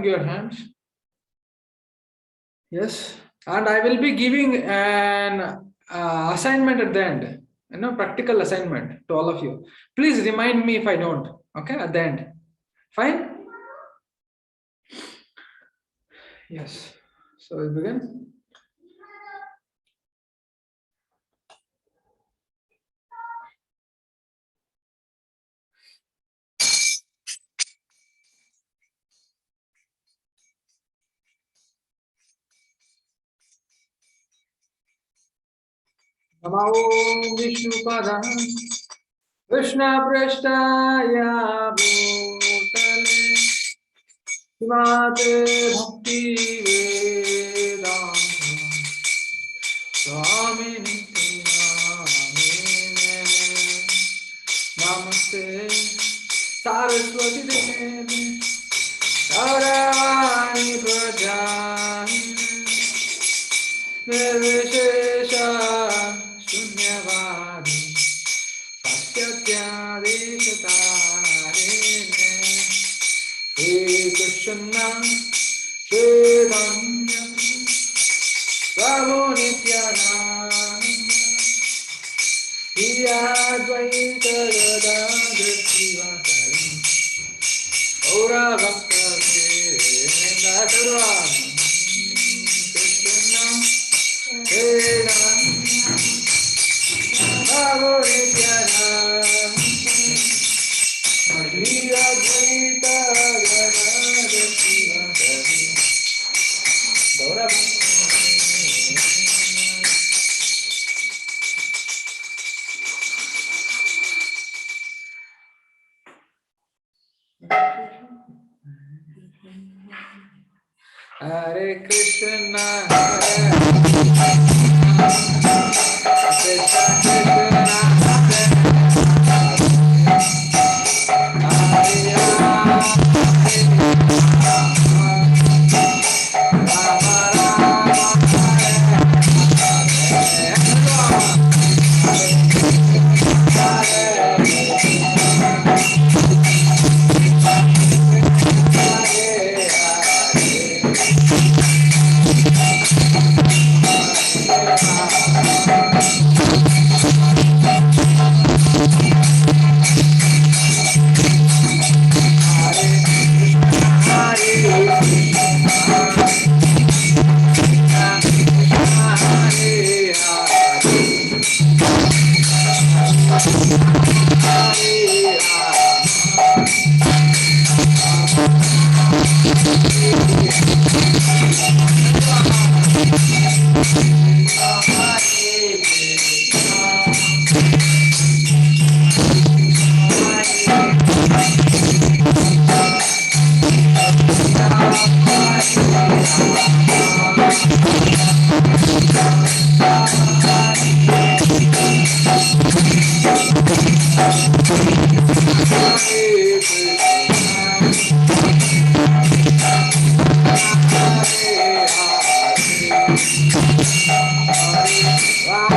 your hands. Yes, and I will be giving an assignment at the end, practical assignment to all of you. Please remind me if I don't, okay, at the end. Fine? Yes, so we'll begin. Namo Vishnupada Krishna Prashtaya Bhutale Srimate Bhakti Vedanta Swami Namaste Saraswati Devi Saravani Prajani Nirvishesha Shunyavadi Pasyatyadesatarene He Krishna Chaitanya Prabhu Nityananda He Advaita Gadadhar Srivasari Aura Bhakta Vrinda Sarvani Krishna Chaitanya Prabhu Nityananda He Advaita Gadadhar Srivasari Aura Bhakta Hare Krishna, Hare Krishna, Krishna Hare Rama, Rama Rama,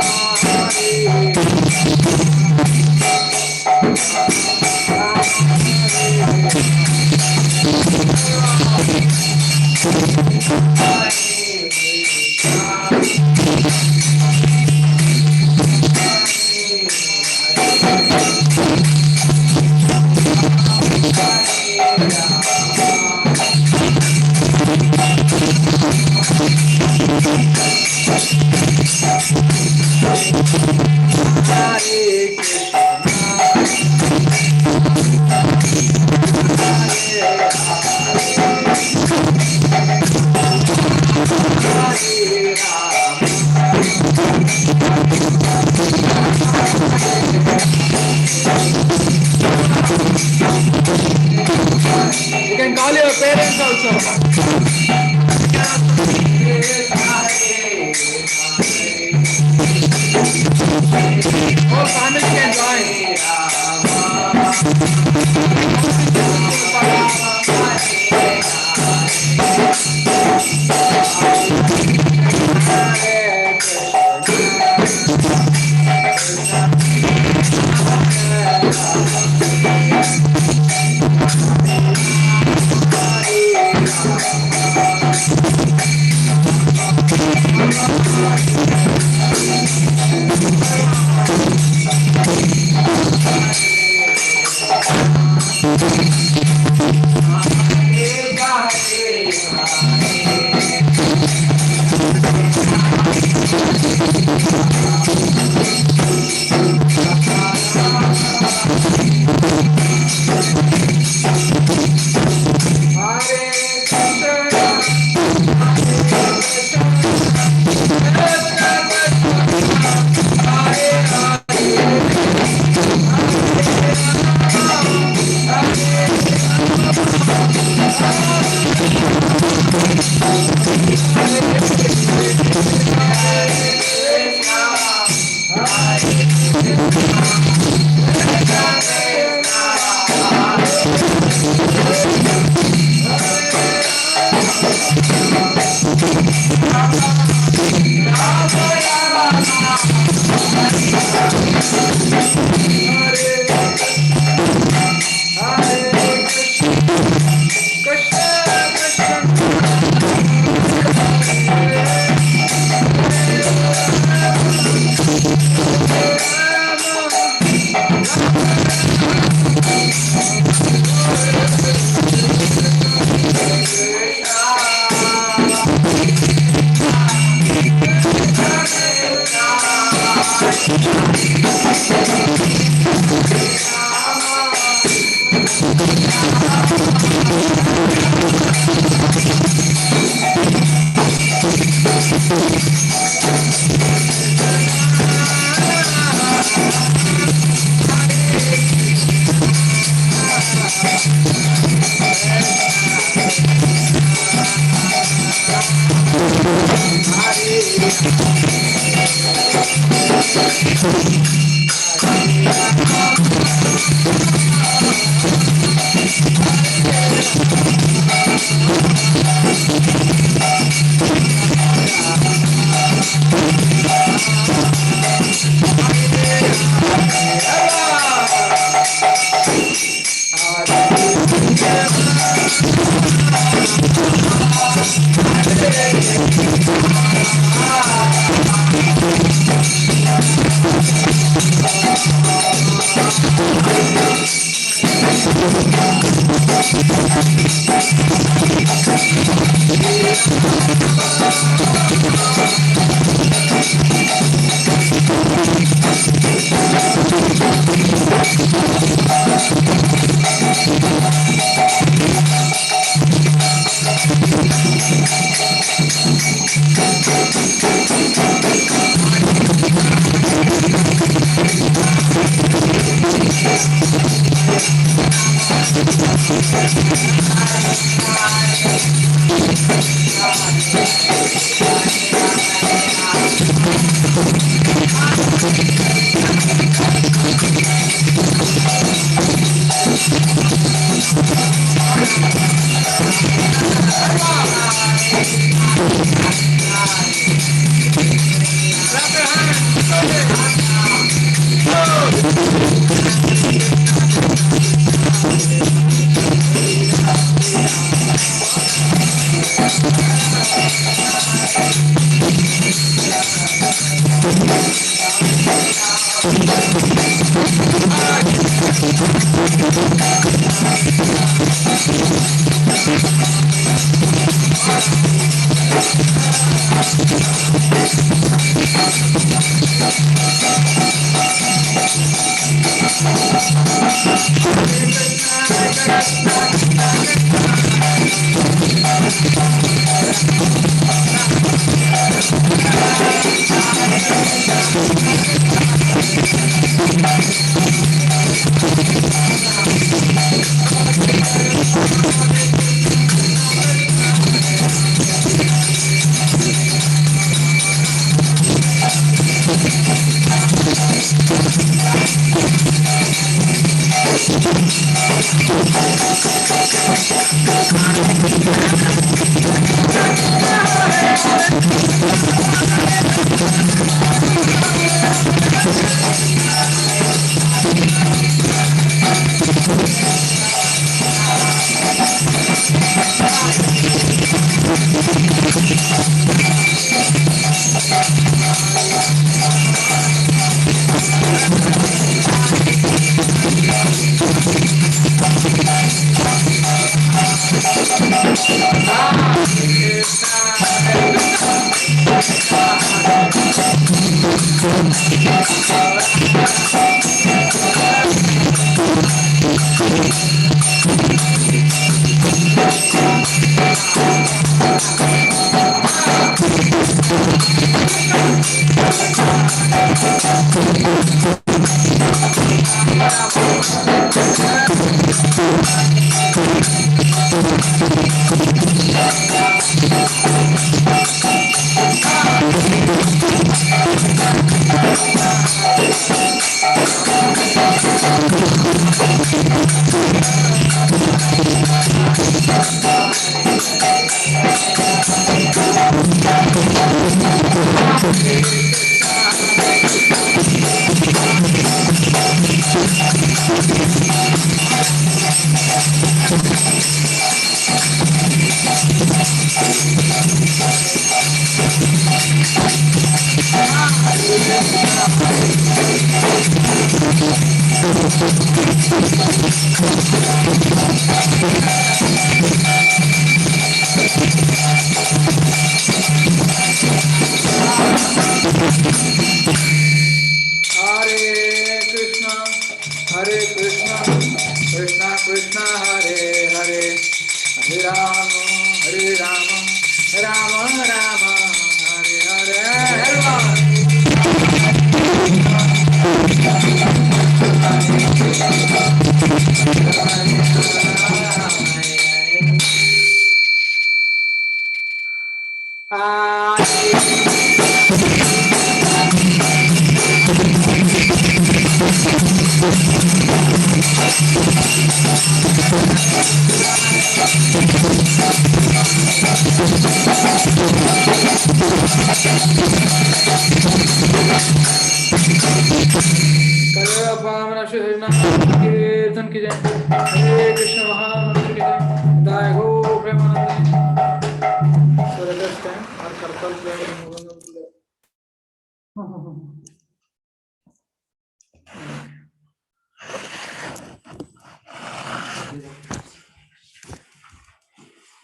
You can call your parents also. Whole family can join.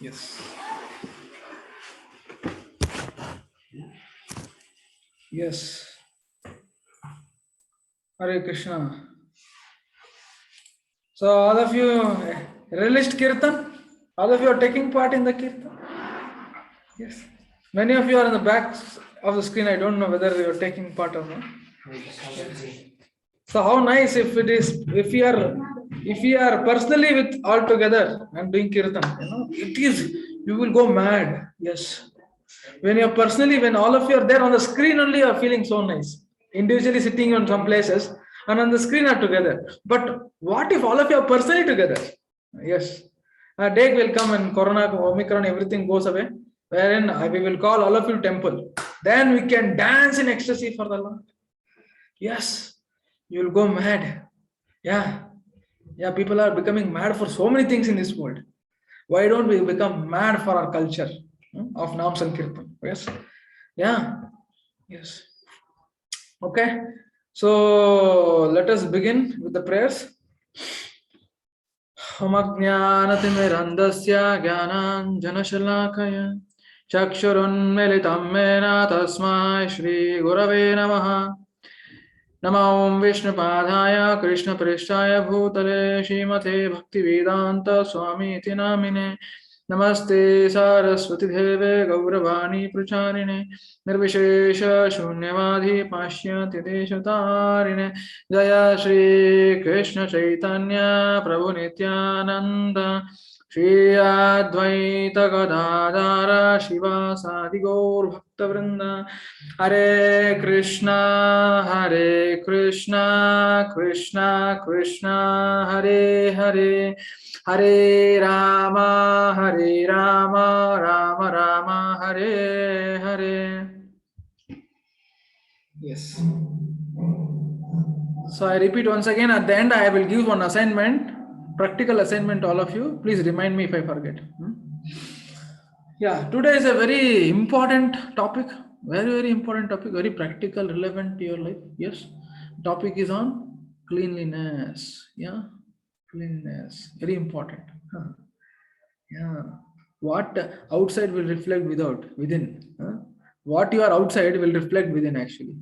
Yes. Yes. Hare Krishna. So all of you relished Kirtan? All of you are taking part in the Kirtan? Yes. Many of you are in the back of the screen. I don't know whether you are taking part or not. Yes. So how nice if it is, if we are personally with all together and doing Kirtan, it is, you will go mad. Yes. When you're personally, when all of you are there on the screen only, you are feeling so nice. Individually sitting on some places and on the screen are together. But what if all of you are personally together? Yes. A day will come and Corona, Omicron, everything goes away, wherein we will call all of you temple. Then we can dance in ecstasy for the Lord. Yes. You will go mad. Yeah. Yeah, people are becoming mad for so many things in this world. Why don't we become mad for our culture of Nam Sankirtan? Yes. Yeah. Yes. Okay. So let us begin with the prayers. Homajnanatimirandasya Jnananjanashalakaya Chakshurunmilitam mena tasmai Shri Gurave Namaha. Namo Vishnupadaya Krishna Prishtaya Bhutale Shrimate Bhaktivedanta Swami iti namine. Namaste Saraswati Deve Gauravani Pracharine Nirvishesha Shunyavadhi Pashyati Deshatarine Jaya Shri Krishna Chaitanya Prabhu Nityananda Shri Advaita Gadadara Shiva Sadi Gaur Bhakta Vrinda Hare Krishna Krishna Krishna Hare Hare Hare Rama, Rama Rama, Hare Hare. Yes. So I repeat once again, at the end I will give one assignment, practical assignment to all of you. Please remind me if I forget. Yeah, today is a very important topic, very important topic, very practical, relevant to your life. Yes. Topic is on cleanliness. Yeah. Cleanliness, very important. Yeah. What outside will reflect within. What you are outside will reflect within actually.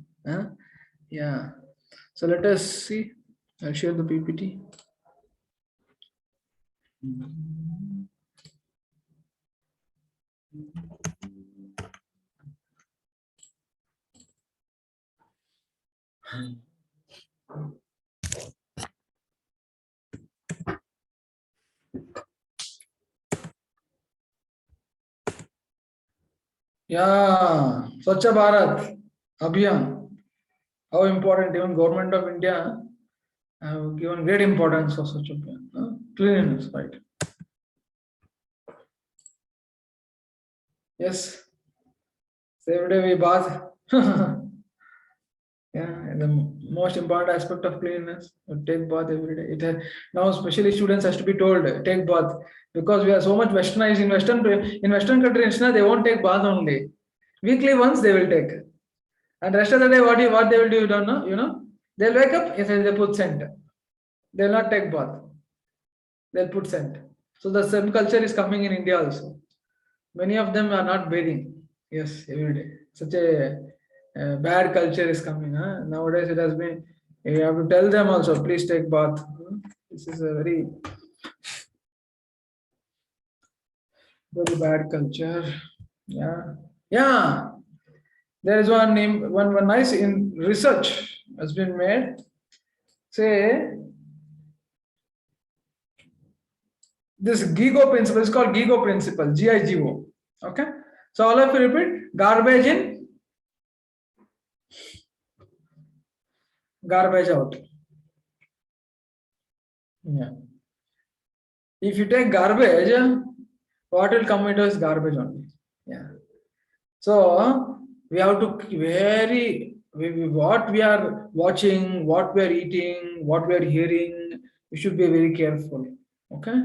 Yeah. So let us see. I'll share the PPT. Yeah, Swachh Bharat Abhiyan. How important, even Government of India have given great importance for Swachh Abhiyan. Cleanliness, right? Yes. So every day we bath. Yeah, the most important aspect of cleanliness. Take bath every day. Now, especially students has to be told take bath because we are so much westernized in Western countries. They won't take bath only. Weekly once they will take, and rest of the day what they will do you don't know. They'll wake up. Yes, they put scent. They'll not take bath. They'll put scent. So the same culture is coming in India also. Many of them are not bathing. Yes, every day. Such a bad culture is coming. Huh? Nowadays, it has been. You have to tell them also, please take bath. This is a very, very bad culture. Yeah, yeah. There is one nice in research has been made. Say this GIGO principle is called GIGO principle. GIGO. Okay. So all of you repeat: garbage in, garbage out. Yeah. If you take garbage, what will come into is garbage only. Yeah. So we have to what we are watching, what we are eating, what we are hearing. We should be very careful. Okay.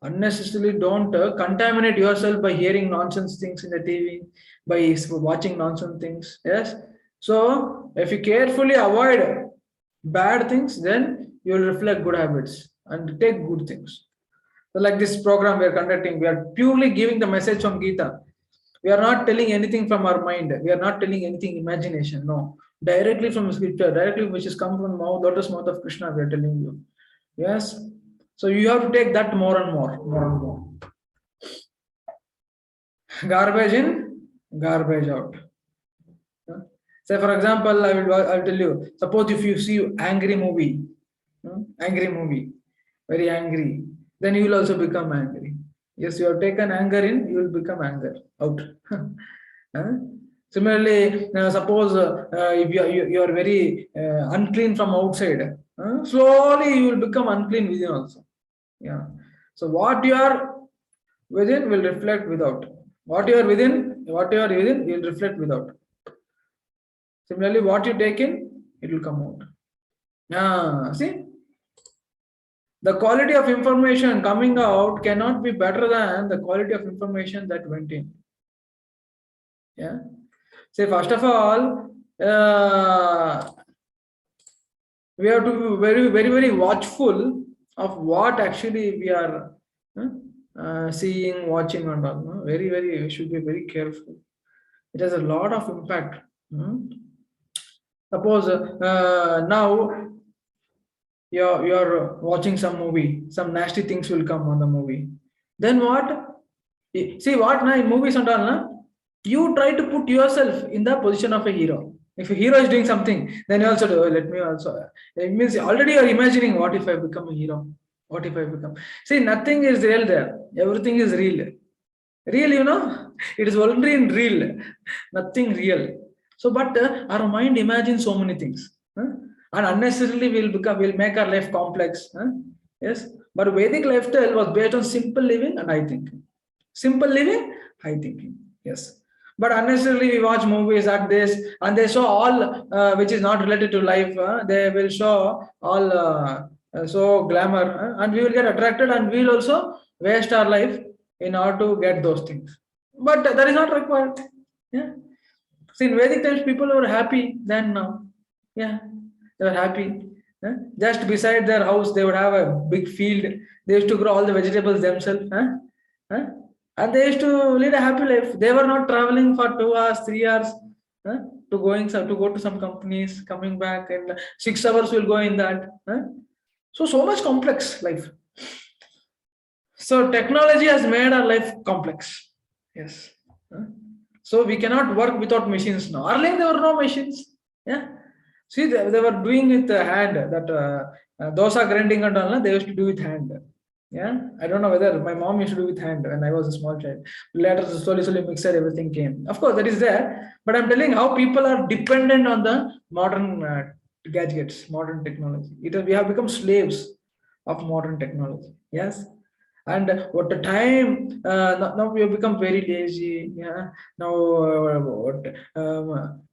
Unnecessarily don't contaminate yourself by hearing nonsense things in the TV, by watching nonsense things. Yes. So if you carefully avoid bad things, then you will reflect good habits and take good things. So like this program we are conducting, we are purely giving the message from Gita. We are not telling anything from our mind. We are not telling anything imagination. No, directly from scripture, directly which is come from lotus mouth of Krishna. We are telling you. Yes. So you have to take that more and more, more and more. Garbage in, garbage out. Say for example, I will tell you. Suppose if you see angry movie, very angry, then you will also become angry. Yes, you have taken anger in, you will become anger out. Huh? Similarly, suppose if you are very unclean from outside, slowly you will become unclean within also. Yeah. So what you are within will reflect without. What you are within will reflect without. Similarly, what you take in, it will come out. See, the quality of information coming out cannot be better than the quality of information that went in. Yeah. Say, first of all, we have to be very, very, very watchful of what actually we are seeing, watching, and all. No? Very, very, we should be very careful. It has a lot of impact. Suppose now you're watching some movie, some nasty things will come on the movie. Then what? See what now in movies and all, na? You try to put yourself in the position of a hero. If a hero is doing something, then you also do. Oh, let me also. It means already you are imagining what if I become a hero? What if I become? See, nothing is real there. Everything is real. Real, it is only in real, nothing real. So, but our mind imagines so many things, and unnecessarily we'll make our life complex. Yes, but Vedic lifestyle was based on simple living and high thinking. Simple living, high thinking. Yes, but unnecessarily we watch movies like this, and they show all which is not related to life. They will show all so glamour, and we will get attracted, and we will also waste our life in order to get those things. But that is not required. Yeah. See, in Vedic times, people were happy then now. Yeah, they were happy. Just beside their house, they would have a big field. They used to grow all the vegetables themselves. And they used to lead a happy life. They were not traveling for 2 hours, 3 hours. to go to some companies, coming back, and 6 hours will go in that. So much complex life. So technology has made our life complex. Yes. So we cannot work without machines now. Earlier there were no machines. Yeah. See, they were doing with the hand. That dosa grinding and all, they used to do with hand. Yeah. I don't know whether my mom used to do with hand when I was a small child. Later, slowly mixer, everything came. Of course, that is there. But I'm telling how people are dependent on the modern gadgets, modern technology. We have become slaves of modern technology. Yes. And what the time now we have become very lazy. Yeah. Now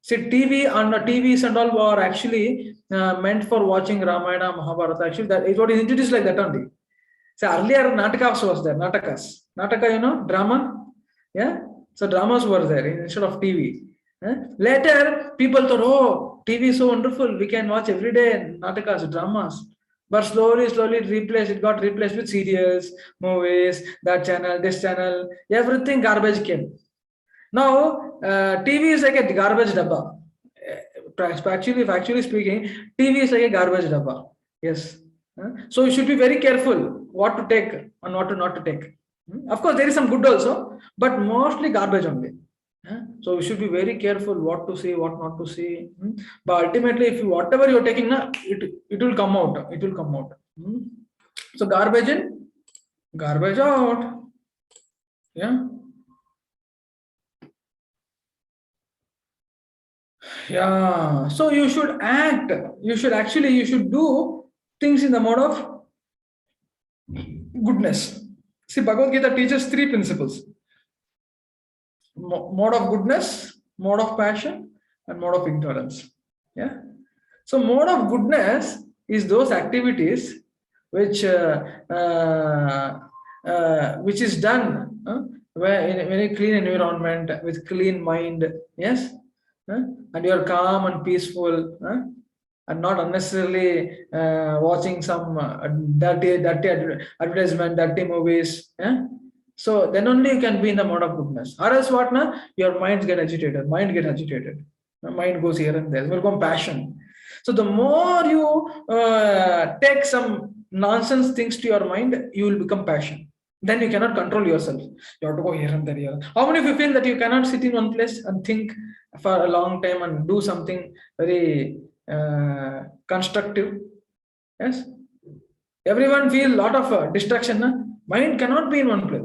see, TV and TVs and all were actually meant for watching Ramayana, Mahabharata. Actually, that is what is introduced like that only. So earlier Natakas was there, Nataka, drama. Yeah. So dramas were there instead of TV. Later people thought, oh, TV is so wonderful, we can watch every day Natakas, dramas. But slowly it got replaced with serials, movies, that channel, this channel, everything garbage came. Now TV is like a garbage dabba. Actually speaking, TV is like a garbage dabba. Yes. So you should be very careful what to take and what to not to take. Of course, there is some good also, but mostly garbage only. So you should be very careful what to see, what not to see. But ultimately, if you whatever you're taking, it will come out. It will come out. So garbage in, garbage out. Yeah. Yeah. So you should act. You should do things in the mode of goodness. See, Bhagavad Gita teaches 3 principles: mode of goodness, mode of passion, and mode of ignorance. Yeah. So mode of goodness is those activities which is done where in a very clean environment with clean mind. Yes. And you are calm and peaceful. And not unnecessarily watching some dirty advertisement, dirty movies. Yeah? So then only you can be in the mode of goodness. Or else what? Your minds get agitated. Mind get agitated. The mind goes here and there. It will become passion. So the more you take some nonsense things to your mind, you will become passion. Then you cannot control yourself. You have to go here and there. Here. How many of you feel that you cannot sit in one place and think for a long time and do something very constructive? Yes. Everyone feel a lot of distraction. Mind cannot be in one place.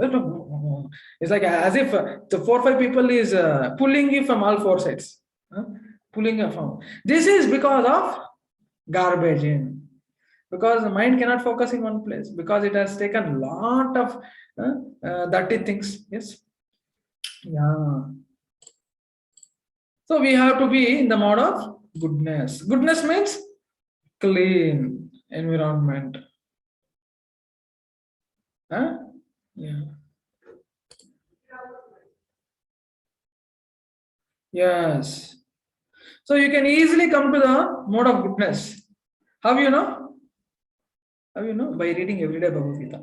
It's like as if the 4 or 5 people is pulling you from all 4 sides. Pulling you from. This is because of garbage in. Because the mind cannot focus in one place because it has taken a lot of dirty things. Yes. Yeah. So we have to be in the mode of goodness. Goodness means clean environment. Yeah. Yes. So you can easily come to the mode of goodness. How you know? How you know? By reading everyday Bhagavad Gita.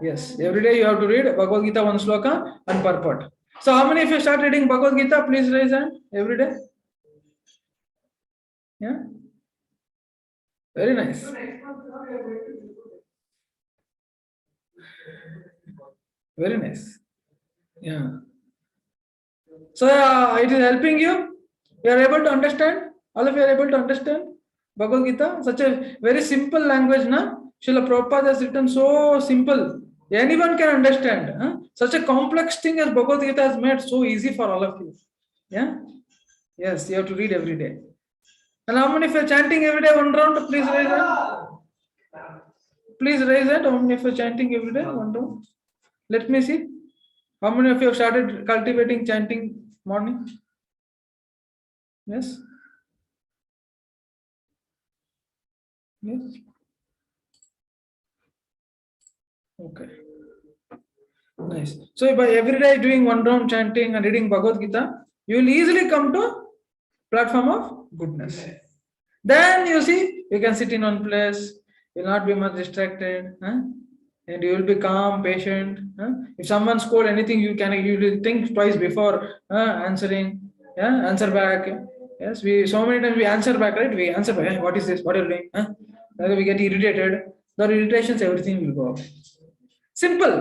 Yes. Every day you have to read Bhagavad Gita 1 sloka and purport. So how many of you start reading Bhagavad Gita? Please raise hand. Every day. Yeah. Very nice. Very nice. Yeah. So it is helping you. You are able to understand. All of you are able to understand Bhagavad Gita. Such a very simple language, na? Srila Prabhupada has written so simple. Anyone can understand. Such a complex thing as Bhagavad Gita has made so easy for all of you. Yeah. Yes, you have to read every day. And how many of you are chanting every day 1 round? Please raise hand. Please raise hand. How many of you are chanting every day 1 round? Let me see. How many of you have started cultivating chanting morning? Yes. Yes. Okay. Nice. So by every day doing 1 round chanting and reading Bhagavad Gita, you will easily come to platform of goodness. Then you see, you can sit in one place, you will not be much distracted, and you will be calm, patient. If someone scold anything, you will think twice before answering. Yeah, answer back. Yes, we so many times we answer back, right? We answer back. "Hey, what is this? What are you doing? Huh?" Then we get irritated. The irritations, everything will go away. Simple.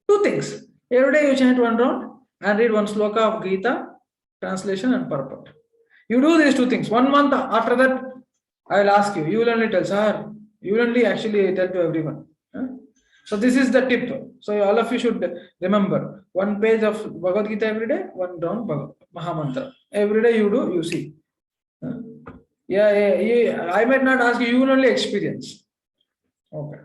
Two things. Every day you chant one round and read one sloka of Gita, translation and purport. You do these two things. 1 month after that, I will ask you. You will only tell, sir. You will only actually tell to everyone. Huh? So this is the tip. So all of you should remember one page of Bhagavad Gita every day, one round Mahamantra. Every day you do, you see. Huh? Yeah, I might not ask you. You will only experience. Okay.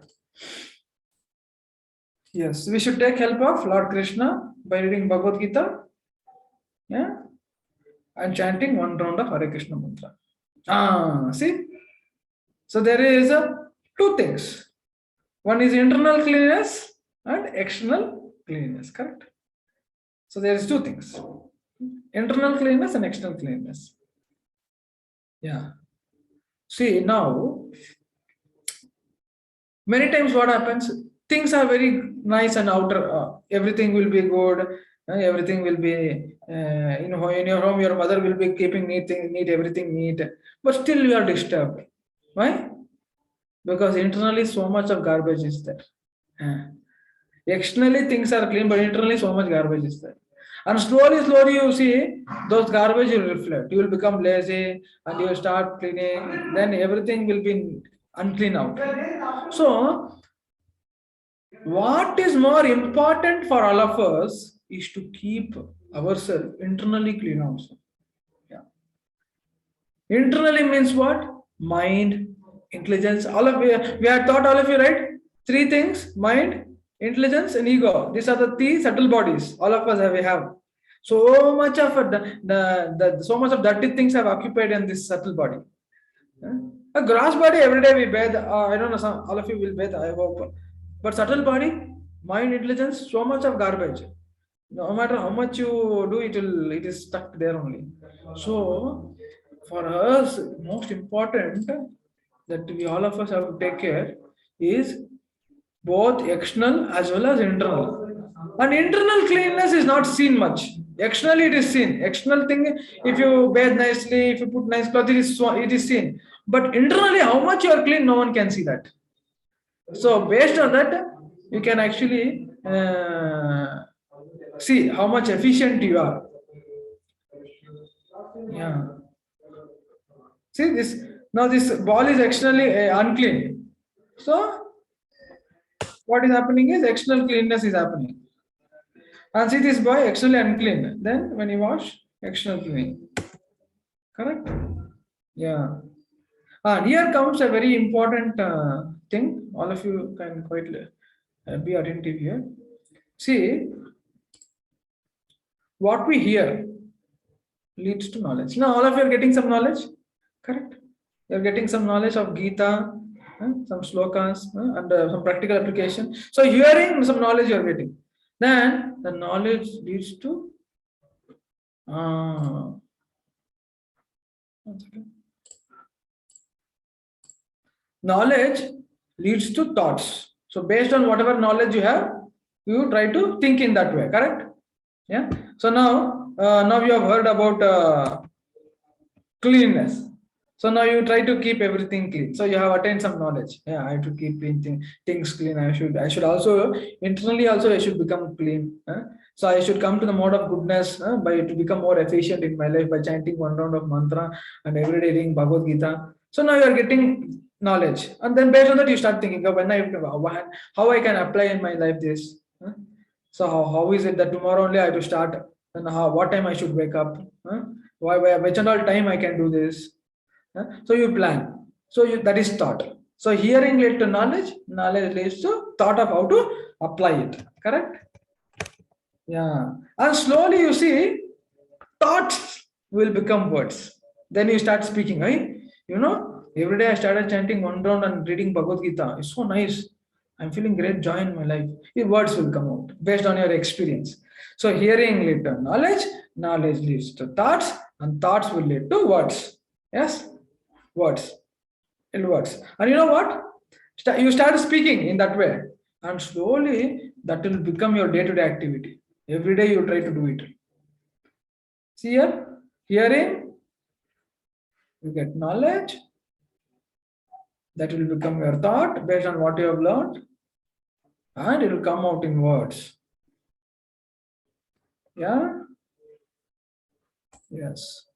Yes, we should take help of Lord Krishna by reading Bhagavad Gita, yeah, and chanting one round of Hare Krishna mantra. See, so there is two things. One is internal cleanliness and external cleanliness. Correct. So there is two things: internal cleanliness and external cleanliness. Yeah. See now, many times what happens? Things are very nice and outer. Everything will be good. Everything will be in your home. Your mother will be keeping neat, everything neat. But still, you are disturbed. Why? Because internally, so much of garbage is there. Uh, Externally, things are clean, but internally, so much garbage is there. And slowly, you see those garbage will reflect. You will become lazy, and you will start cleaning. Then everything will be unclean out. So what is more important for all of us is to keep ourselves internally clean also. Yeah. Internally means what? Mind, intelligence. All of we have taught all of you, right? Three things: mind, intelligence, and ego. These are the three subtle bodies. All of us we have. So much of so much of dirty things have occupied in this subtle body. A gross body every day we bathe. I don't know. All of you will bathe. I hope. But subtle body, mind, intelligence, so much of garbage. No matter how much you do, it is stuck there only. So for us, most important that we all of us have to take care is both external as well as internal. And internal cleanliness is not seen much. Externally, it is seen. External thing, if you bathe nicely, if you put nice clothes, it is seen. But internally, how much you are clean, no one can see that. So based on that, you can actually see how much efficient you are. Yeah. See this now. This ball is externally unclean. So what is happening is external cleanness is happening. And see this boy externally unclean. Then when you wash, external clean. Correct? Yeah. And here comes a very important thing. All of you can quite be attentive here. See, what we hear leads to knowledge. Now, all of you are getting some knowledge, correct? You are getting some knowledge of Gita, some slokas, and some practical application. So, hearing some knowledge you are getting. Then the knowledge leads to one second. Knowledge leads to thoughts. So, based on whatever knowledge you have, you try to think in that way, correct? Yeah. So now you have heard about cleanliness. So now you try to keep everything clean. So you have attained some knowledge. Yeah, I have to keep things clean. I should also internally also I should become clean. So I should come to the mode of goodness by to become more efficient in my life by chanting one round of mantra and every day reading Bhagavad Gita. So now you are getting knowledge, and then based on that you start thinking of how I can apply in my life this. So how is it that tomorrow only I have to start, and what time I should wake up? Which and all time I can do this? So you plan. So that is thought. So hearing leads to knowledge. Knowledge leads to thought of how to apply it. Correct? Yeah. And slowly you see thoughts will become words. Then you start speaking. Right? Every day I started chanting one round and reading Bhagavad Gita. It's so nice. I'm feeling great joy in my life. Your words will come out based on your experience. So hearing leads to knowledge, knowledge leads to thoughts, and thoughts will lead to words. Yes? Words. In words. And you know what? You start speaking in that way. And slowly that will become your day-to-day activity. Every day you try to do it. See here? Hearing, you get knowledge. That will become your thought based on what you have learned, and it will come out in words. Yeah? Yes.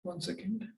One second.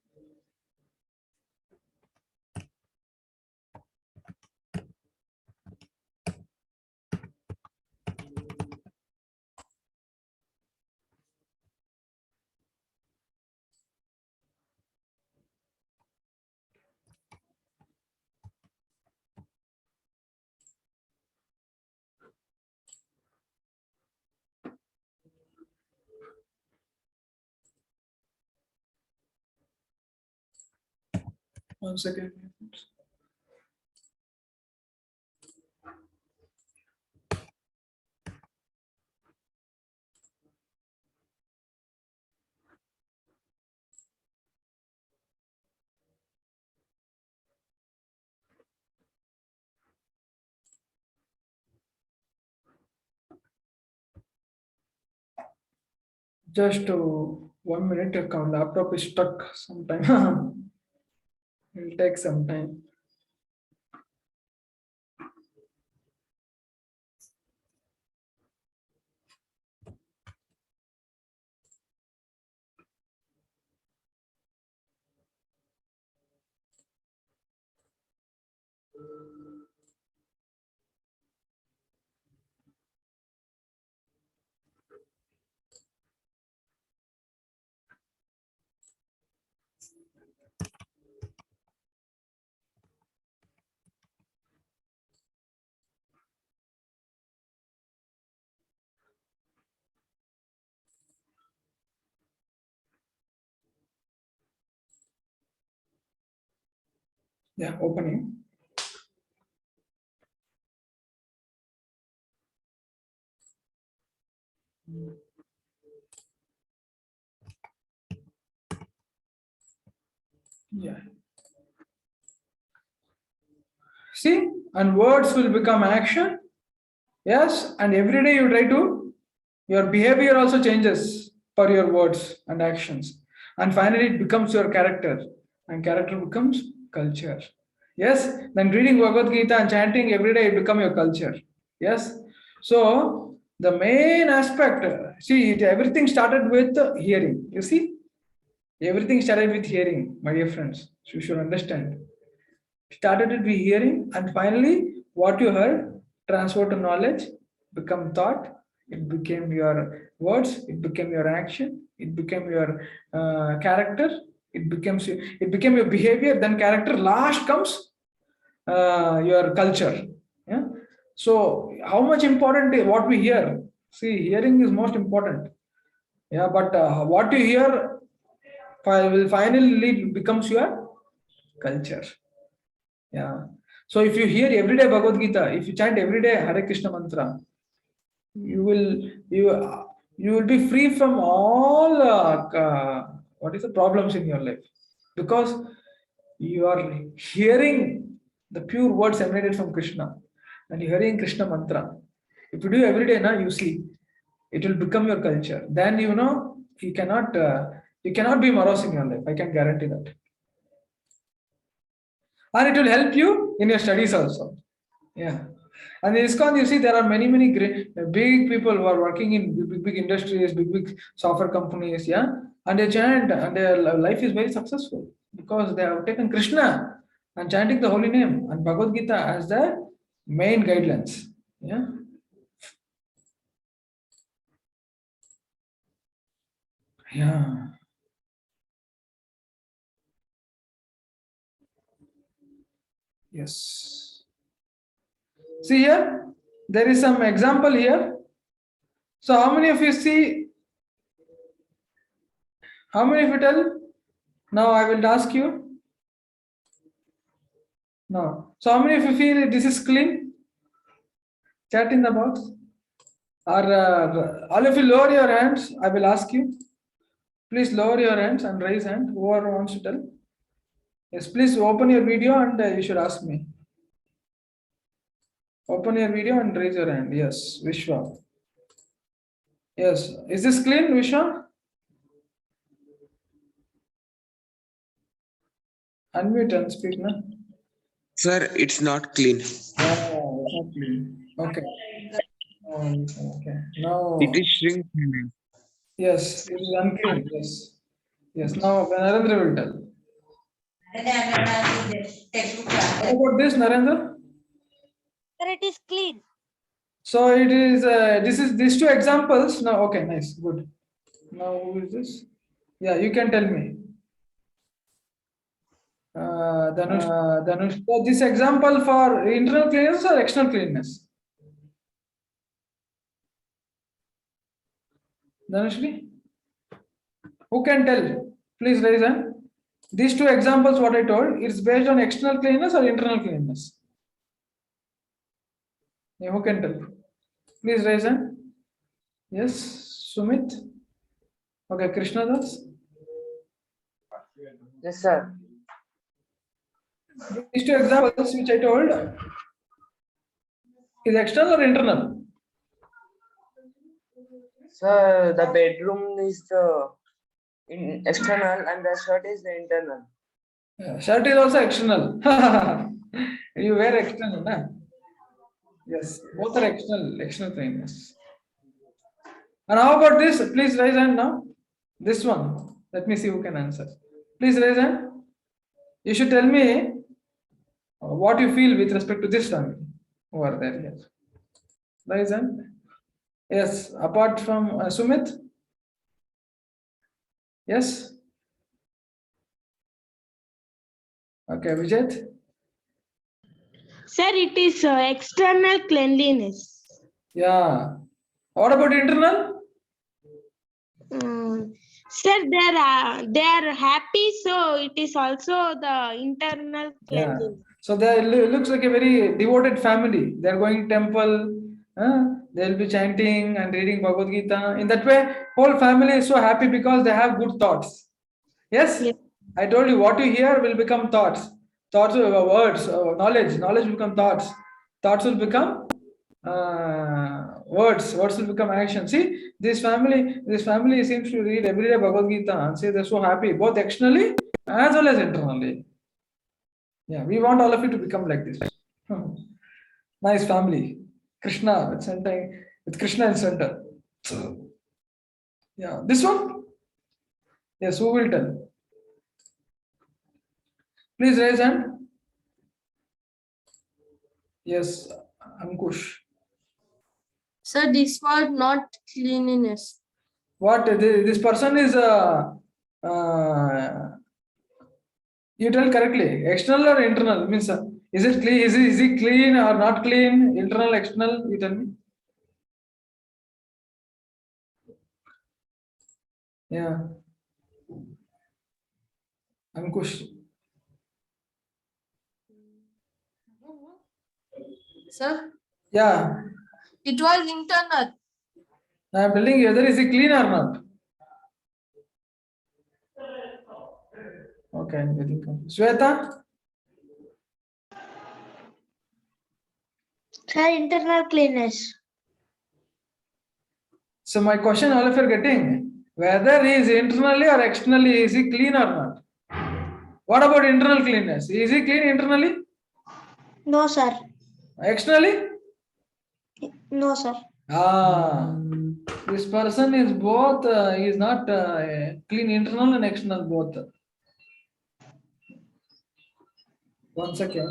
One second. Just 1 minute, laptop is stuck sometime. It will take some time. Yeah, opening. Yeah. See, and words will become action. Yes, and every day you try to, your behavior also changes for your words and actions. And finally, it becomes your character, and character becomes culture. Yes, then reading Bhagavad Gita and chanting every day, it become your culture. Yes, so the main aspect, see, everything started with hearing. You see, everything started with hearing, my dear friends. So you should understand. Started it with hearing, and finally, what you heard transfer to knowledge, become thought. It became your words. It became your action. It became your character. It became your behavior. Then character. Last comes your culture. Yeah. So how much important is what we hear? See, hearing is most important. Yeah, but what you hear will finally becomes your culture. Yeah. So if you hear every day Bhagavad Gita, if you chant every day Hare Krishna mantra, you will you will be free from all what is the problems in your life, because you are hearing the pure words emanated from Krishna, and you're hearing Krishna mantra. If you do every day, now you see it will become your culture. Then you cannot be morose in your life. I can guarantee that, and it will help you in your studies also. Yeah. And in ISKCON, you see, there are many great, big people who are working in big industries, big software companies, yeah, and they chant, and their life is very successful because they have taken Krishna and chanting the holy name and Bhagavad Gita as their main guidelines. Yeah. Yeah. Yes. See here, there is some example here. So, how many of you see? How many of you tell? Now, I will ask you. No. So, how many of you feel this is clean? Chat in the box. Or all of you lower your hands. I will ask you. Please lower your hands and raise hand. Whoever wants to tell. Yes, please open your video and you should ask me. Open your video and raise your hand. Yes, Vishwa. Yes, is this clean, Vishwa? Unmute and speak now. Sir, it's not clean. Oh, it's not clean. Okay. Okay. Now, It is shrink. yes, it is unclean. Yes. Yes. Now, Narendra will tell. What about this, Narendra? Sir, it is clean. So it is. This is these two examples. Now, okay, nice, good. Now, who is this? Yeah, you can tell me. Dhanush. So this example for internal cleanness or external cleanness? Dhanushri? Who can tell? Please raise hand. These two examples, what I told, it's based on external cleanness or internal cleanness? Yeah, who can tell? Please raise hand. Yes, Sumit. Okay, Krishna Das. Yes, sir. These two examples which I told is external or internal? Sir, the bedroom is the external and the shirt is the internal. Shirt is also external. You wear external, na? Yes, both are external cleanness. And how about this? Please raise hand now. This one. Let me see who can answer. Please raise hand. You should tell me what you feel with respect to this family over there. Yes. Raise hand. Yes. Apart from Sumit. Yes. Okay, Vijay. Sir, it is external cleanliness. Yeah. What about internal? Sir, they are happy, so it is also the internal Yeah. cleanliness. So they looks like a very devoted family. They're going temple. They'll be chanting and reading Bhagavad Gita. In that way, whole family is so happy because they have good thoughts. Yes? Yes. I told you what you hear will become thoughts. Thoughts are words, knowledge. Knowledge will become thoughts. Thoughts will become words. Words will become action. See, this family seems to read every day Bhagavad Gita and say they're so happy, both externally as well as internally. Yeah, we want all of you to become like this. Nice family. Krishna with center, with Krishna in center. Yeah, this one? Yes, who will tell? Please raise hand. Yes, Ankush. So this was not cleanliness. What this person is you tell correctly. External or internal? Means is it clean? Is it clean or not clean? Internal, external? You tell me. Yeah. Ankush. Sir, Yeah. it was internal. I am telling you whether is it clean or not. Okay, I'm getting confused. Sweta? Sir, internal cleanness. So my question all of you are getting, whether he is internally or externally, is he clean or not? What about internal cleanness? Is he clean internally? No, sir. Externally? No, sir. This person is both, he is not clean internal and external both. One second.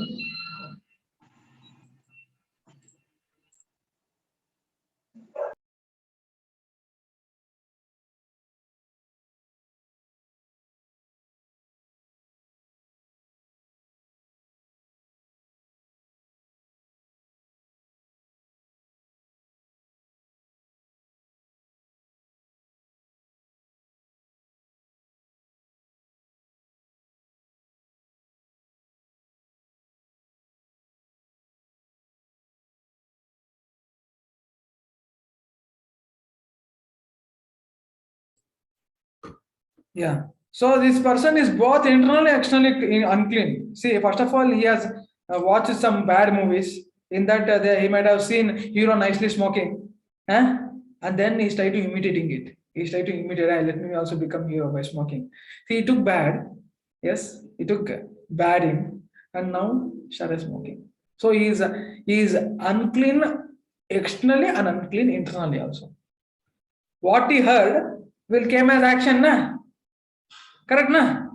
Yeah. So this person is both internally and externally unclean. See, first of all, he has watched some bad movies. In that, he might have seen hero nicely smoking, huh? And then he started imitating it. He started to imitate. "Ah, let me also become hero by smoking." See, he took bad. Yes, he took bad in, and now started smoking. So he is unclean externally and unclean internally also. What he heard will came as action, na? Correct, na?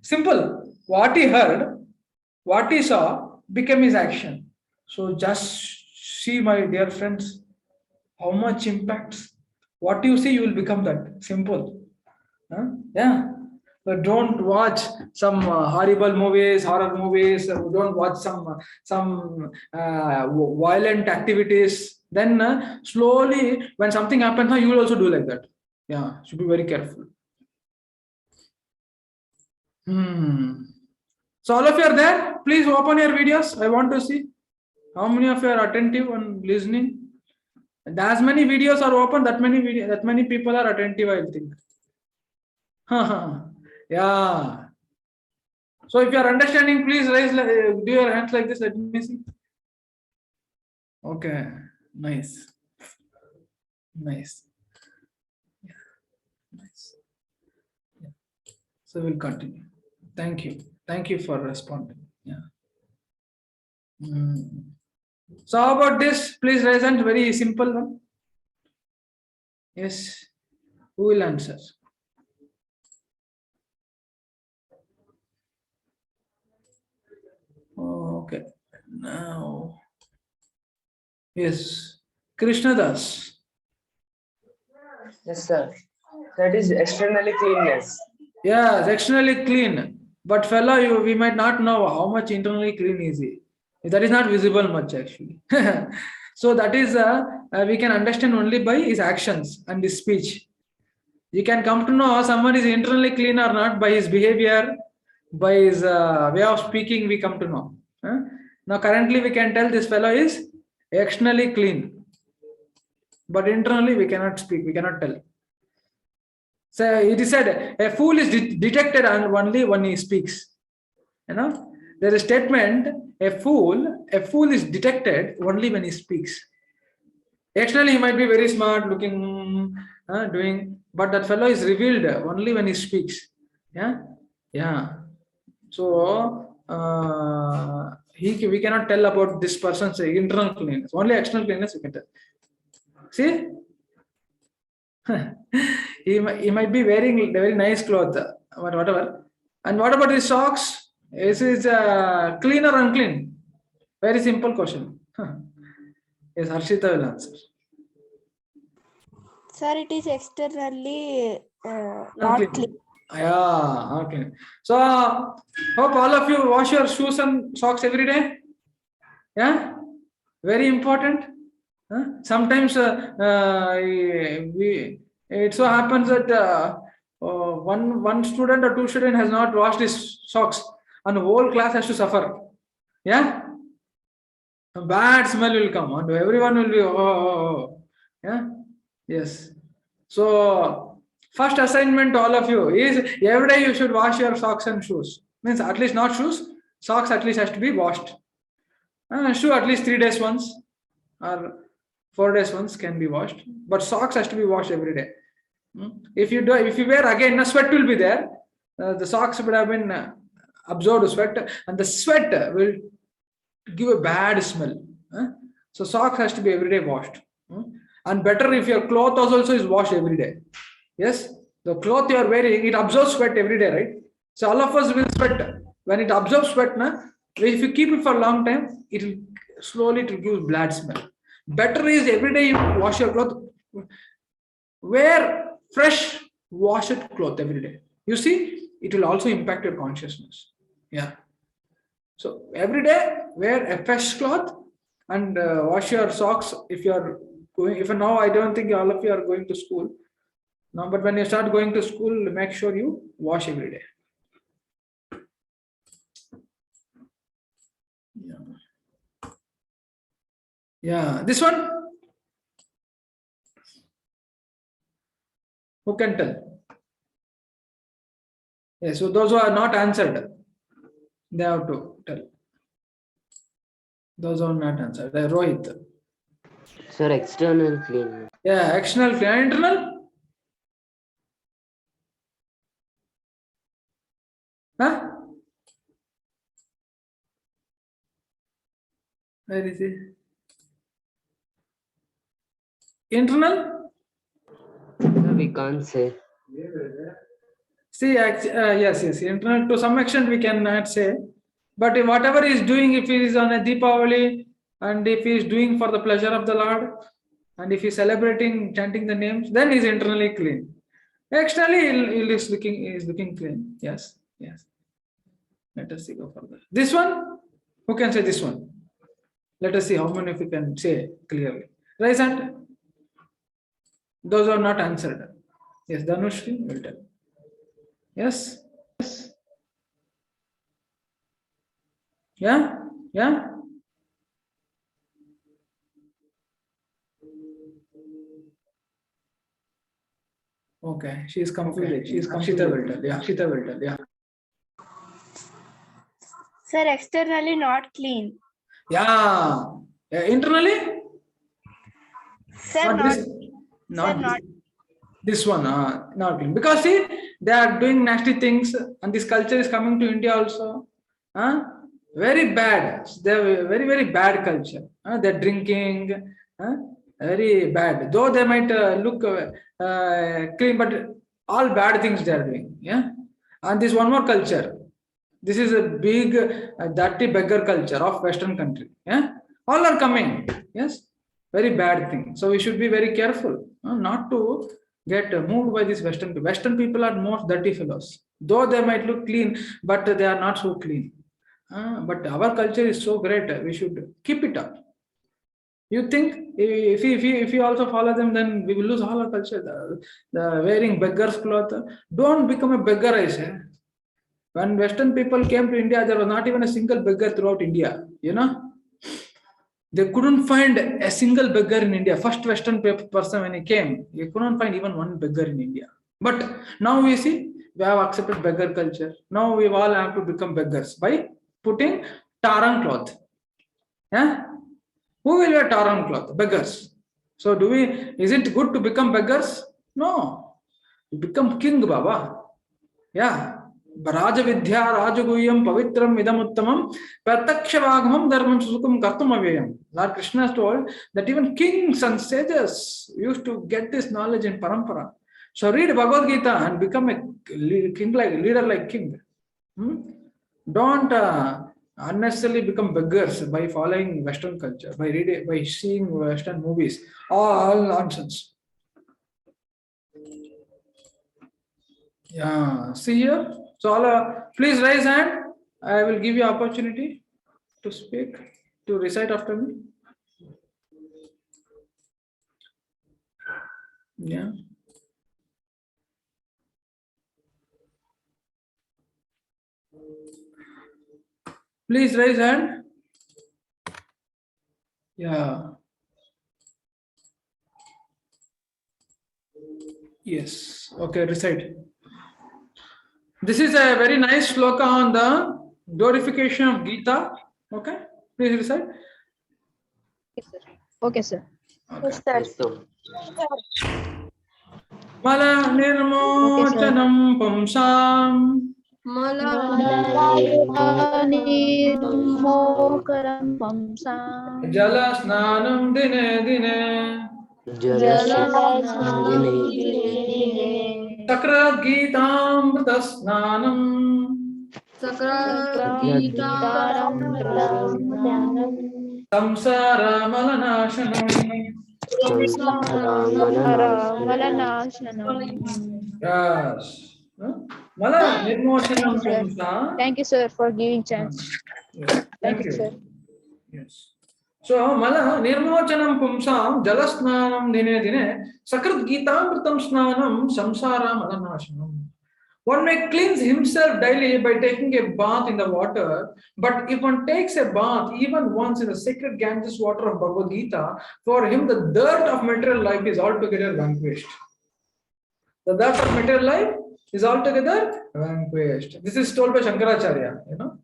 Simple. What he heard, what he saw became his action. So just see, my dear friends, how much impacts. What you see, you will become that. Simple. Huh? Yeah. But don't watch some horrible movies, horror movies. Don't watch some violent activities. Then slowly, when something happens, you will also do like that. Yeah, should be very careful. Hmm. So all of you are there. Please open your videos. I want to see how many of you are attentive and listening. And as many videos are open, that many people are attentive, I think. Yeah. So if you are understanding, please raise, do your hands like this. Let me see. Okay. Nice. Nice. Yeah. Nice. Yeah. So we'll continue. Thank you. Thank you for responding. Yeah. Hmm. So how about this? Please raise hand. Very simple one. Yes. Who will answer? Oh, okay. Now, yes. Krishna Das. Yes, sir. That is externally cleanness. Yeah, externally clean. But fellow, we might not know how much internally clean is he. That is not visible much actually. So that is we can understand only by his actions and his speech. You can come to know someone is internally clean or not by his behavior, by his way of speaking. We come to know. Huh? Now currently we can tell this fellow is externally clean, but internally we cannot speak. We cannot tell. So it is said a fool is detected only when he speaks. You know, there is a statement: a fool is detected only when he speaks. Externally, he might be very smart, looking, doing, but that fellow is revealed only when he speaks. Yeah, yeah. So we cannot tell about this person's internal cleanness. Only external cleanness we can tell. See, he might be wearing very nice clothes, but whatever. And what about his socks? Is it clean or unclean? Very simple question. Yes, Harshita will answer. Sir, it is externally not Unclean. clean. Yeah, okay. So hope all of you wash your shoes and socks every day. Yeah, very important. Sometimes we it so happens that one student or two student has not washed his socks, and the whole class has to suffer. Yeah, a bad smell will come, and everyone will be yeah, yes. So first assignment to all of you is every day you should wash your socks and shoes. Means at least not shoes, socks at least has to be washed. Shoe at least 3 days once or 4 days once can be washed, but socks has to be washed every day. If you wear again, the sweat will be there. The socks would have been absorbed sweat, and the sweat will give a bad smell. So socks has to be every day washed. And better if your cloth also is washed every day. Yes, the cloth you are wearing, it absorbs sweat every day, right? So all of us will sweat. When it absorbs sweat, if you keep it for a long time, it will slowly to give bad smell. Better is every day you wash your cloth. Wear fresh washed cloth every day. You see, it will also impact your consciousness. Yeah. So every day wear a fresh cloth and wash your socks if you are going. If now I don't think all of you are going to school. No, but when you start going to school, make sure you wash every day. Yeah. Yeah. This one, who can tell? Yeah, so those who are not answered, they have to tell. Those who are not answered. Rohit. Sir, external cleanliness. Yeah, external clean. Internal? Huh? Where is it? Internal? Sir, we can't say. See, yes, internal to some extent we cannot say, but if whatever he is doing, if he is on a Deepavali and if he is doing for the pleasure of the Lord, and if he is celebrating, chanting the names, then he is internally clean. Externally, he is looking clean. Yes. Let us see go further. This one, who can say this one? Let us see how many of you can say clearly. Raise hand. Those are not answered. Yes, Dhanushri will tell. Yes. Yeah. Okay, she is completed. She is completed. Shita will tell. Yeah. Sir, externally not clean. Yeah. Internally? Sir, Not this. This one. Not clean. Because see, they are doing nasty things, and this culture is coming to India also. Very bad. They have very, very bad culture. They're drinking. Very bad. Though they might look clean, but all bad things they are doing. Yeah. And this one more culture. This is a big dirty beggar culture of Western country. Yeah. All are coming. Yes. Very bad thing. So we should be very careful not to get moved by this Western people. Western people are most dirty fellows. Though they might look clean, but they are not so clean. But our culture is so great. We should keep it up. You think if you also follow them, then we will lose all our culture. The wearing beggars cloth. Don't become a beggar, I say. When Western people came to India, there was not even a single beggar throughout India. They couldn't find a single beggar in India. First Western person when he came, he couldn't find even one beggar in India. But now we see, we have accepted beggar culture. Now we all have to become beggars by putting tarang cloth. Yeah? Who will wear tarang cloth? Beggars. So is it good to become beggars? No. You become king, Baba. Yeah. Raja Vidya, Rajaguyam, Pavitram, Idamuttamam, Pratakshavagamam, Dharmam Susukam Kartum Avyayam. Lord Krishna has told that even kings and sages used to get this knowledge in Parampara. So read Bhagavad Gita and become a leader like king. Don't unnecessarily become beggars by following Western culture, by seeing Western movies. All nonsense. Yeah, see here. So all please raise hand. I will give you opportunity to speak, to recite after me. Yeah. Please raise hand. Yeah. Yes. Okay, recite. This is a very nice shloka on the glorification of Gita. Okay, please recite. Okay, sir. Okay. Yes, sir. Mala nirmochanam pumsam Nirmokaram pamsam jala snanam dine dine Sakra Gitamrita Snanam Samsara Malanashanam. Yes. Mala Nirmochanam Pumsa. Thank you, sir, for giving chance. Yes. Thank you, sir. Yes. So Mala Nirmochanam Pumsam Jalasnanam Dine Dine Sakrat Gitamritam Snanam Samsara Malanashanam. One may cleanse himself daily by taking a bath in the water, but if one takes a bath even once in the sacred Ganges water of Bhagavad Gita, for him the dirt of material life is altogether vanquished. The dirt of material life is altogether vanquished. This is told by Shankaracharya, you know.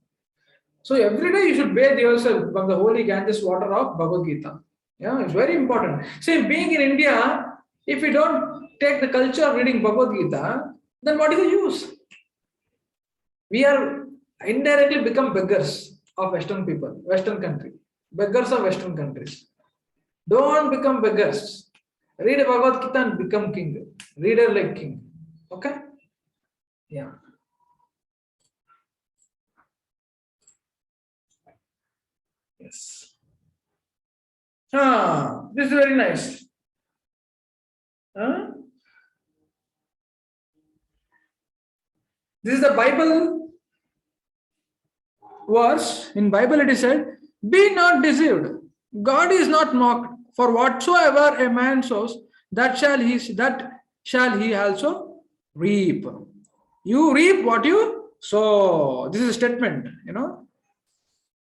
So every day you should bathe yourself from the holy Ganges water of Bhagavad Gita. Yeah, it's very important. See, being in India, if we don't take the culture of reading Bhagavad Gita, then what is the use? We are indirectly become beggars of Western people, Western country, beggars of Western countries. Don't become beggars. Read Bhagavad Gita and become king. Reader like king. Okay? Yeah. Yes. This is very nice. This is the Bible verse. In Bible it is said, be not deceived. God is not mocked. For whatsoever a man sows, that shall he also reap. You reap what you sow. This is a statement, you know.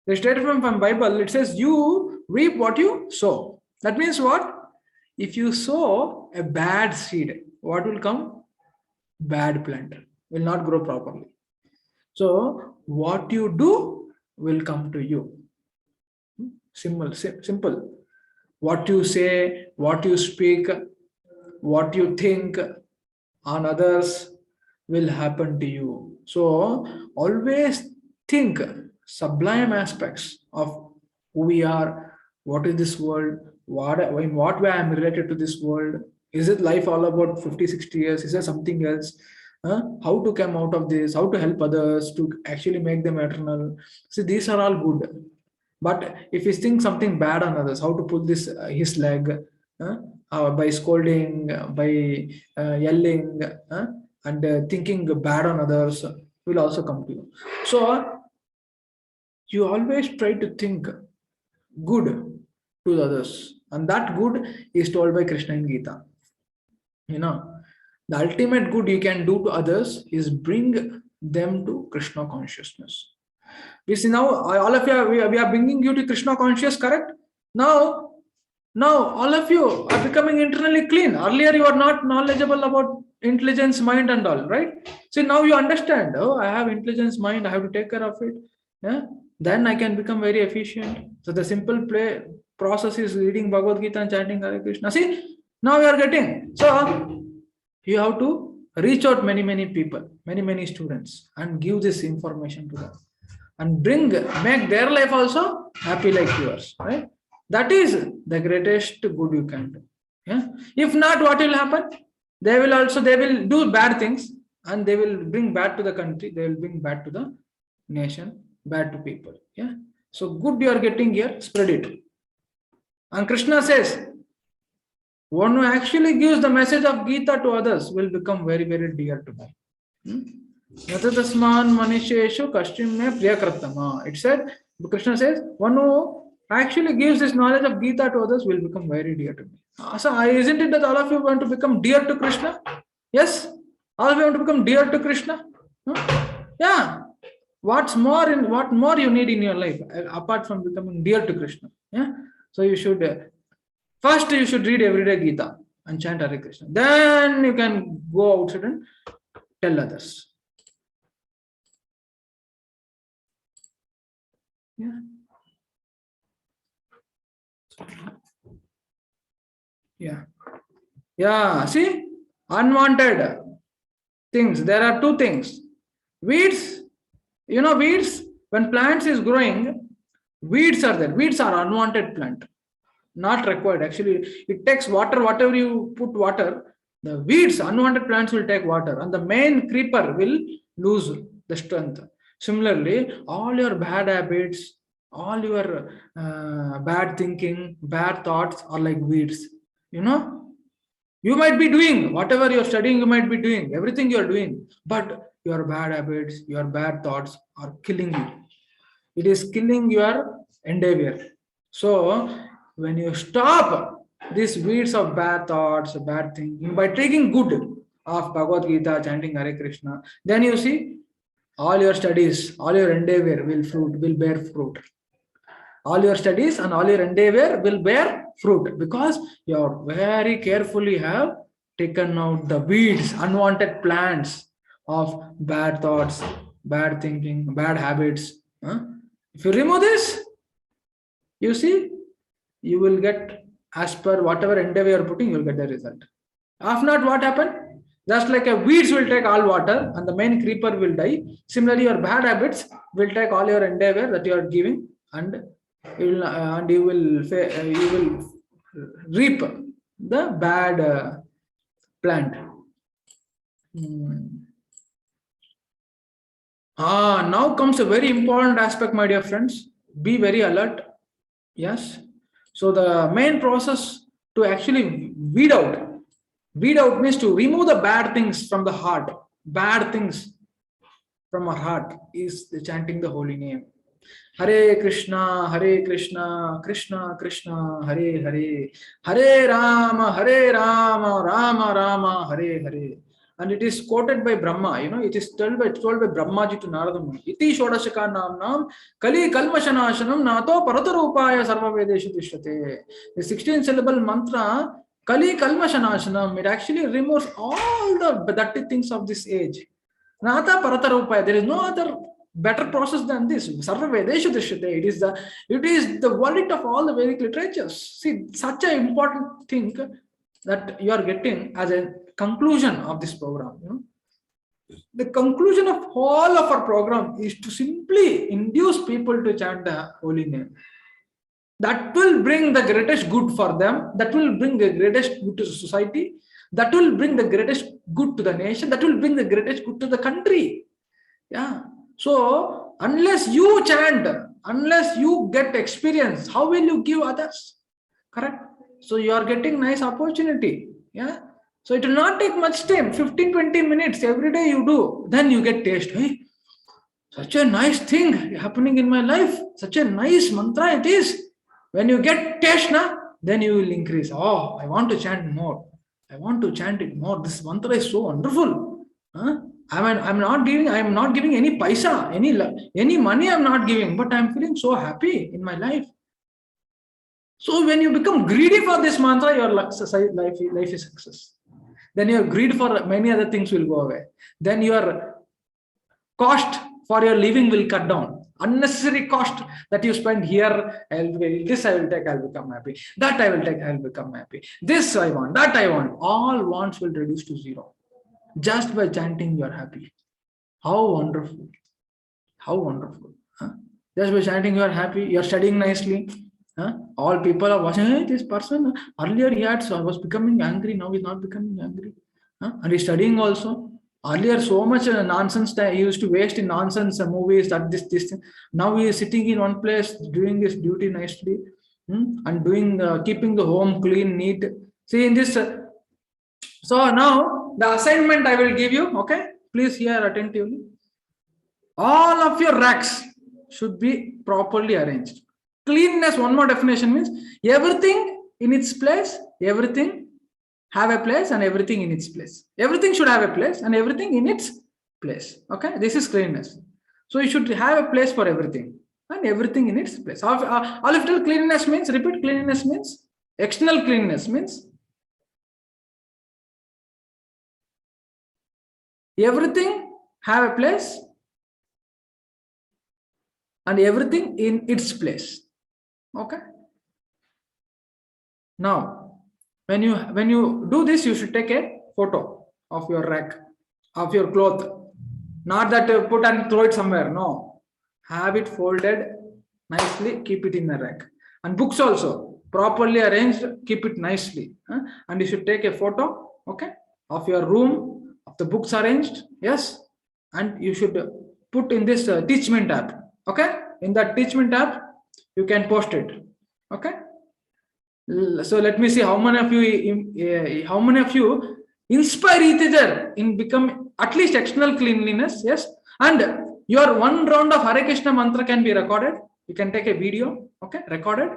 The statement from Bible, it says, you reap what you sow. That means what? If you sow a bad seed, what will come? Bad plant. Will not grow properly. So, what you do will come to you. Simple. What you say, what you speak, what you think on others will happen to you. So, always think sublime aspects of who we are, what is this world, in what way I am related to this world. Is it life all about 50, 60 years? Is there something else? How to come out of this, how to help others to actually make them eternal. See, these are all good. But if you think something bad on others, how to pull this his leg by scolding, by yelling, and thinking bad on others will also come to you. So you always try to think good to the others, and that good is told by Krishna in Gita. You know, the ultimate good you can do to others is bring them to Krishna consciousness. We see now, all of you, we are bringing you to Krishna conscious, correct? Now, all of you are becoming internally clean. Earlier, you are not knowledgeable about intelligence, mind, and all, right? So now you understand. Oh, I have intelligence, mind. I have to take care of it. Yeah. Then I can become very efficient. So the simple process is reading Bhagavad Gita and chanting Hare Krishna. See, now you are getting. So you have to reach out many people, many students, and give this information to them. And make their life also happy like yours, right? That is the greatest good you can do. Yeah. If not, what will happen? They will do bad things, and they will bring bad to the country. They will bring bad to the nation, bad to people. Yeah. So good you are getting here, spread it. And Krishna says, one who actually gives the message of Gita to others will become very dear to me. Natatasman manisheshu kashtim me priyakratama. It said, Krishna says, one who actually gives this knowledge of Gita to others will become very dear to me. So isn't it that all of you want to become dear to Krishna? Yes? All of you want to become dear to Krishna? Yeah. What more you need in your life apart from becoming dear to Krishna? Yeah. So you should first read everyday Gita and chant Hare Krishna. Then you can go outside and tell others. Yeah. See, unwanted things. There are two things. Weeds. You know, weeds. When plants is growing, weeds are there. Weeds are unwanted plant, not required. Actually, it takes water. Whatever you put water, the weeds, unwanted plants will take water, and the main creeper will lose the strength. Similarly, all your bad habits, all your bad thinking, bad thoughts are like weeds. You know, you might be doing whatever you're studying, you might be doing everything you're doing, but your bad habits, your bad thoughts are killing you. It is killing your endeavor. So when you stop these weeds of bad thoughts, bad thinking, by taking good of Bhagavad Gita, chanting Hare Krishna, then you see all your studies, all your endeavor will bear fruit. All your studies and all your endeavor will bear fruit because you very carefully have taken out the weeds, unwanted plants of bad thoughts, bad thinking, bad habits. If you remove this, you see, you will get as per whatever endeavor you are putting, you will get the result. If not, what happened? Just like a weeds will take all water and the main creeper will die. Similarly, your bad habits will take all your endeavor that you are giving, and you will reap the bad plant. Now comes a very important aspect, my dear friends. Be very alert. Yes. So the main process to actually weed out means to remove the bad things from the heart. Bad things from our heart is the chanting the holy name. Hare Krishna, Krishna Krishna, Hare Hare, Hare Rama, Rama Rama, Hare Hare. And it is quoted by Brahma, it is told by Brahmaji to Narada Muni. Iti Shodashaka Nam Kali Kalmashanashanam Nato Paratarupaya Sarva Vedeshu Tishrate. The 16 syllable mantra, Kali Kalmashanashanam, it actually removes all the dirty things of this age. Nata Paratarupaya, there is no other better process than this. Sarva Vedeshu Tishrate. It is the verdict of all the Vedic literatures. See, such an important thing that you are getting as a conclusion of this program. The conclusion of all of our program is to simply induce people to chant the holy name. That will bring the greatest good for them. That will bring the greatest good to the society. That will bring the greatest good to the nation. That will bring the greatest good to the country. Yeah. So unless you chant, unless you get experience, how will you give others? Correct? So you are getting nice opportunity. Yeah. So it will not take much time, 15-20 minutes every day you do. Then you get taste. Hey, such a nice thing happening in my life. Such a nice mantra it is. When you get taste, then you will increase. Oh, I want to chant more. I want to chant it more. This mantra is so wonderful. I'm not giving any paisa, any money I'm not giving, but I'm feeling so happy in my life. So when you become greedy for this mantra, your life is success. Then your greed for many other things will go away. Then your cost for your living will cut down. Unnecessary cost that you spend here, this I will take, I'll become happy. That I will take, I'll become happy. This I want, that I want. All wants will reduce to zero. Just by chanting, you are happy. How wonderful. How wonderful. Just by chanting, you are happy. You are studying nicely. All people are watching. Hey, this person earlier was becoming angry. Now he's not becoming angry. And he's studying also. Earlier, so much nonsense that he used to waste in nonsense movies, that this thing. Now he is sitting in one place, doing his duty nicely, and doing keeping the home clean, neat. See in this. So now the assignment I will give you. Okay, please hear attentively. All of your racks should be properly arranged. Cleanliness, one more definition means everything in its place, everything have a place, and everything in its place. Everything should have a place and everything in its place. Okay, this is cleanliness. So you should have a place for everything and everything in its place. All of cleanliness means, repeat, cleanliness means, external cleanliness means everything have a place and everything in its place. Okay. Now, when you do this, you should take a photo of your rack, of your cloth. Not that put and throw it somewhere. No. Have it folded nicely, keep it in the rack. And books also, properly arranged, keep it nicely. And you should take a photo, okay, of your room, of the books arranged. Yes. And you should put in this teachment app. Okay. In that teachment app, you can post it. Okay. So let me see how many of you inspire each other in become at least external cleanliness. Yes. And your one round of Hare Krishna mantra can be recorded. You can take a video. Okay. Recorded.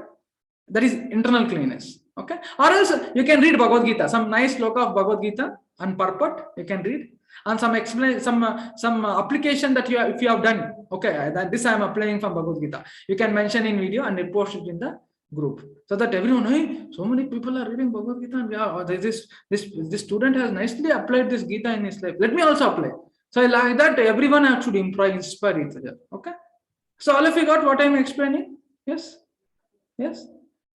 That is internal cleanliness. Okay. Or else you can read Bhagavad Gita. Some nice sloka of Bhagavad Gita and purport you can read. And some application that if you have done, okay, that this I am applying from Bhagavad Gita. You can mention in video and post it in the group, so that everyone, hey, so many people are reading Bhagavad Gita, and this student has nicely applied this Gita in his life. Let me also apply. So like that, everyone should inspire each other. Okay. So all of you got what I'm explaining? Yes. Yes.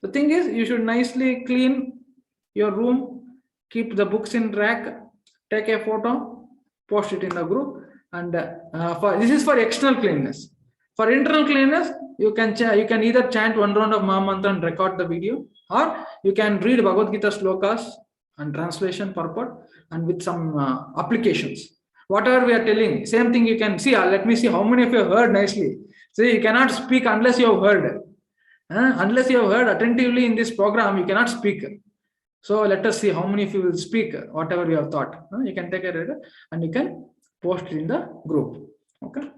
The thing is, you should nicely clean your room, keep the books in rack, take a photo, post it in the group, and for this is for external cleanliness. For internal cleanliness, you can either chant one round of Mahamantra and record the video, or you can read Bhagavad Gita slokas and translation purport and with some applications. Whatever we are telling, same thing you can see. Let me see how many of you have heard nicely. See, you cannot speak unless you have heard. Unless you have heard attentively in this program, you cannot speak. So let us see how many of you will speak whatever you have thought. You can take a reader and you can post it in the group. Okay.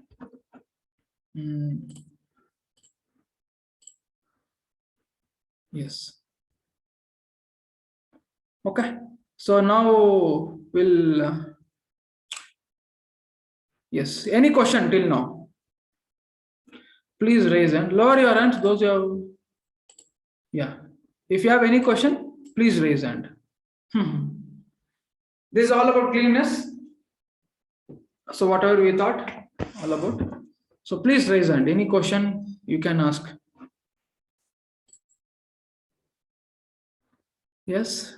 Yes. Okay. So now we'll. Yes. Any question till now? Please raise hand. Lower your hands. Those who have. Yeah. If you have any question, please raise hand. This is all about cleanliness. So whatever we thought all about. So please raise hand. Any question you can ask. Yes.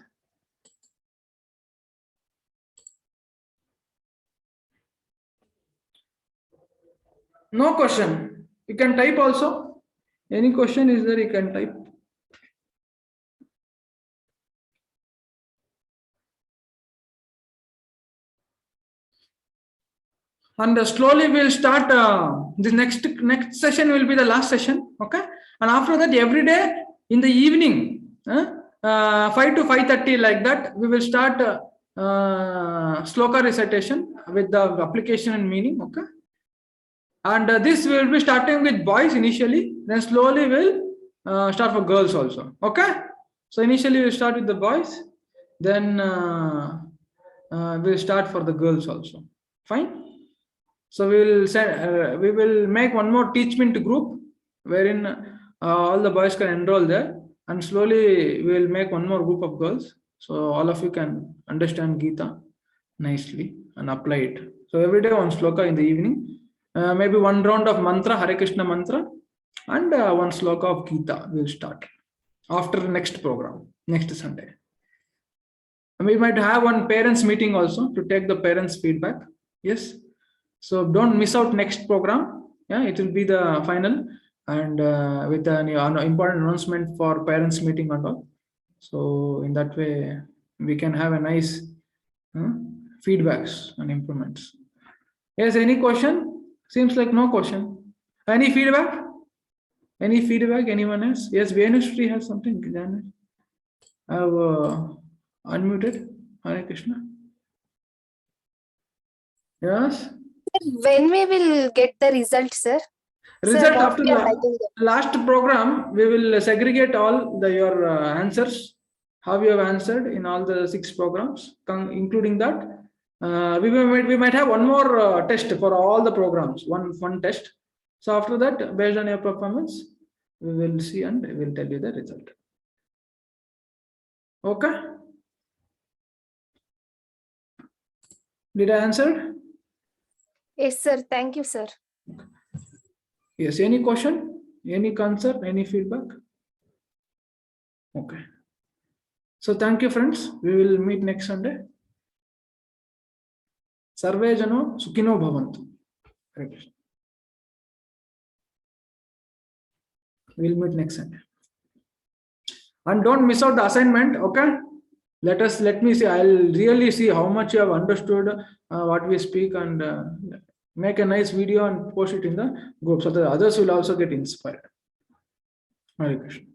No question. You can type also. Any question is there, you can type. And slowly we'll start the next session will be the last session. Okay. And after that, every day in the evening, 5 to 5:30 like that, we will start sloka recitation with the application and meaning. Okay. And this will be starting with boys initially, then slowly we'll start for girls also. Okay. So initially we'll start with the boys, then we'll start for the girls also. Fine. So we will make one more teachment group wherein all the boys can enroll there, and slowly we will make one more group of girls. So all of you can understand Gita nicely and apply it. So every day one sloka in the evening, maybe one round of mantra, Hare Krishna mantra, and one sloka of Gita will start after the next program, next Sunday. And we might have one parents meeting also to take the parents feedback. Yes. So don't miss out next program. Yeah, it will be the final and with an important announcement for parents meeting and all. So in that way, we can have a nice feedbacks and improvements. Yes, any question? Seems like no question. Any feedback? Any feedback? Anyone else? Yes, Venushree has something. I have unmuted. Hare Krishna. Yes. When we will get the result, sir? Result Sir, after last program, we will segregate all your answers, how you have answered in all the 6 programs, including that. We might have one more test for all the programs, one test. So after that, based on your performance, we will see and we will tell you the result. Okay. Did I answer? Yes, sir. Thank you, sir. Yes. Any question? Any concern? Any feedback? Okay. So thank you, friends. We will meet next Sunday. Sarve jano sukhino bhavantu. We'll meet next Sunday. And don't miss out the assignment. Okay. Let me see. I'll really see how much you have understood what we speak and make a nice video and post it in the group so that others will also get inspired. Hare Krishna.